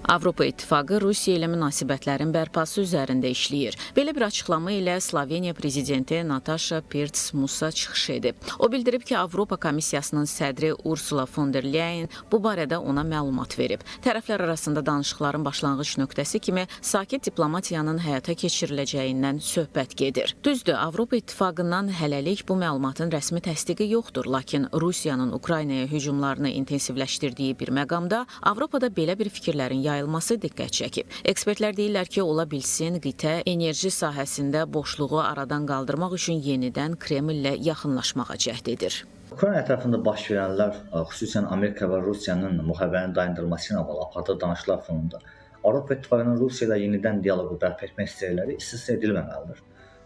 Avropa İttifaqı Rusiya ilə münasibətlərin bərpası üzərində işləyir. Belə bir açıqlama ilə Sloveniya prezidenti Nataša Pirc Musa çıxış edib. O bildirib ki, Avropa Komissiyasının sədri Ursula von der Leyen bu barədə ona məlumat verib. Tərəflər arasında danışıqların başlanğıc nöqtəsi kimi sakit diplomatiyanın həyata keçiriləcəyindən söhbət gedir. Düzdür, Avropa İttifaqından hələlik bu məlumatın rəsmi təsdiqi yoxdur, lakin Rusiyanın Ukraynaya hücumlarını intensivləşdirdiyi bir məqamda Avropada belə bir fikirlərin yayılması diqqət çəkib. Ekspertlər deyirlər ki, ola bilsin qitə enerji sahəsində boşluğu aradan qaldırmaq üçün yenidən Kremllə yaxınlaşmağa cəhd edir. Ukrayna ətrafında baş verənlər, xüsusən Amerika və Rusiyanın müharibənin dayandırılması ilə bağlı apardığı danışıqlar fonunda Avropa İttifaqının Rusiya ilə yenidən dialoqu bərpa etmək istəkləri istisna edilməməlidir.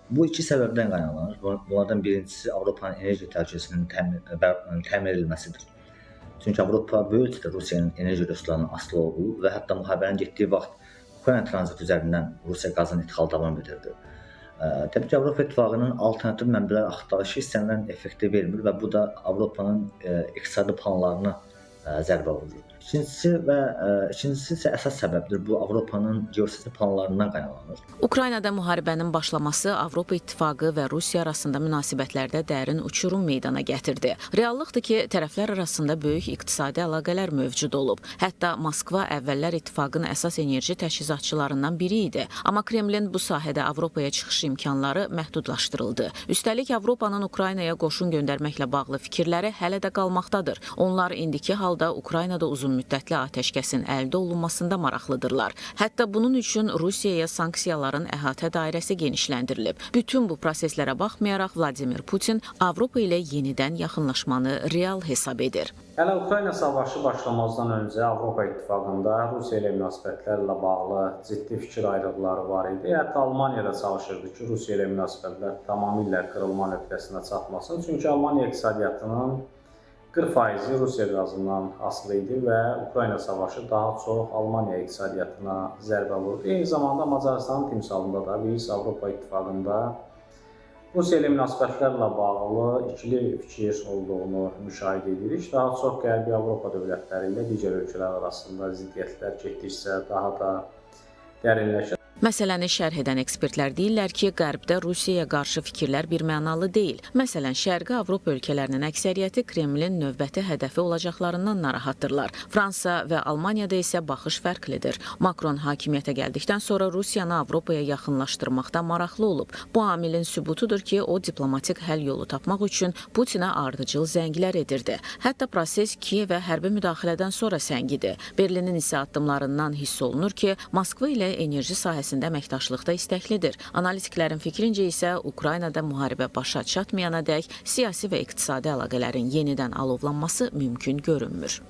Bu iki səbəbdən qaynaqlanır. Bunlardan birincisi Avropanın enerji təhlükəsinin təmin edilməsidir. Çünki Avropa böyük ölçüdə Rusiyanın enerji resurslarından asılı olub və hətta müharibənin getdiyi vaxt Ukrayna tranziti üzərindən Rusiya qazın idxalı davam edirdi. Təbii ki, Avropa İttifaqının alternativ mənbələr axtarışı istənilən effekti vermir və bu da Avropanın iqtisadi planlarına zərbə vurur. İkincisi isə əsas səbəbdir. Bu Avropanın geosiyasi planlarından qaynaqlanır. Ukraynada müharibənin başlaması Avropa İttifaqı və Rusiya arasında münasibətlərdə dərin uçurum meydana gətirdi. Reallıqdır ki, tərəflər arasında böyük iqtisadi əlaqələr mövcud olub. Hətta Moskva əvvəllər İttifaqın əsas enerji təchizatçılarından biri idi. Amma Kremlin bu sahədə Avropaya çıxış imkanları məhdudlaşdırıldı. Üstəlik, Avropanın Ukraynaya qoşun göndərməklə bağlı fikirləri hələ də qalmaqdadır. Onlar indiki halda Ukraynada uzun müddətli atəşkəsin əldə olunmasında maraqlıdırlar. Hətta bunun üçün Rusiyaya sanksiyaların əhatə dairəsi genişləndirilib. Bütün bu proseslərə baxmayaraq Vladimir Putin Avropa ilə yenidən yaxınlaşmanı real hesab edir. Hələ Ukrayna savaşı başlamazdan öncə Avropa İttifaqında Rusiya ilə münasibətlərlə bağlı ciddi fikir ayrılıqları var idi. Hətta Almaniyada çalışırdı ki, Rusiya ilə münasibətlər tamamilə qırılma nöqtəsinə çatmasın. Çünki Almaniya iqtisadiyyatının 40% Rusiya qazından asılı idi və Ukrayna savaşı daha çox Almaniya iqtisadiyyatına zərbə vurdu. Eyni zamanda Macarıstanın timsalında da biz Avropa İttifaqında Rusiya ilə münasibətlərlə bağlı ikili fikir olduğunu müşahidə edirik. Daha çox Qərbi Avropa dövlətləri ilə digər ölkələr arasında ziddiyyətlər getdikcə daha da dərinləşir. Məsələni şərh edən ekspertlər deyirlər ki, Qərbdə Rusiyaya qarşı fikirlər birmənalı deyil. Məsələn, Şərqi Avropa ölkələrinin əksəriyyəti Kremlin növbəti hədəfi olacaqlarından narahatdırlar. Fransa və Almaniyada isə baxış fərqlidir. Makron hakimiyyətə gəldikdən sonra Rusiyanı Avropaya yaxınlaşdırmaqda maraqlı olub. Bu amilin sübutudur ki, o diplomatik həll yolu tapmaq üçün Putinə ardıcıl zənglər edirdi. Hətta proses Kiyevə hərbi müdaxilədən sonra səngidi. Berlinin isə addımlarından hiss olunur ki, Moskva ilə enerji sahəsində əməkdaşlıqda istəklidir. Analitiklərin fikrincə isə Ukraynada müharibə başa çatmayana dək siyasi və iqtisadi əlaqələrin yenidən alovlanması mümkün görünmür.